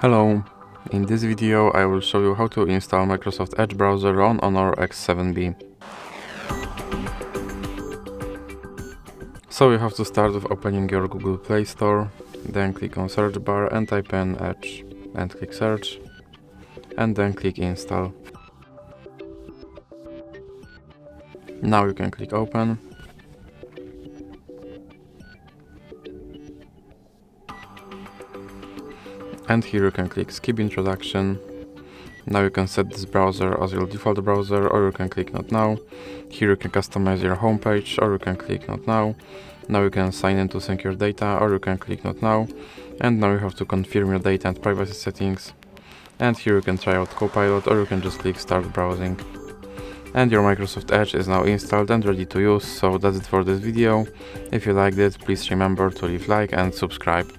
Hello, in this video I will show you how to install Microsoft Edge browser on HONOR X7b. So you have to start with opening your Google Play Store, then click on search bar and type in Edge and click search, and then click install. Now you can click open. And here you can click skip introduction. Now you can set this browser as your default browser, or you can click not now. Here you can customize your home page, or you can click not now. Now you can sign in to sync your data, or you can click not now. And now you have to confirm your data and privacy settings. And here you can try out Copilot, or you can just click start browsing. And your Microsoft Edge is now installed and ready to use, so that's it for this video. If you liked it, please remember to leave like and subscribe.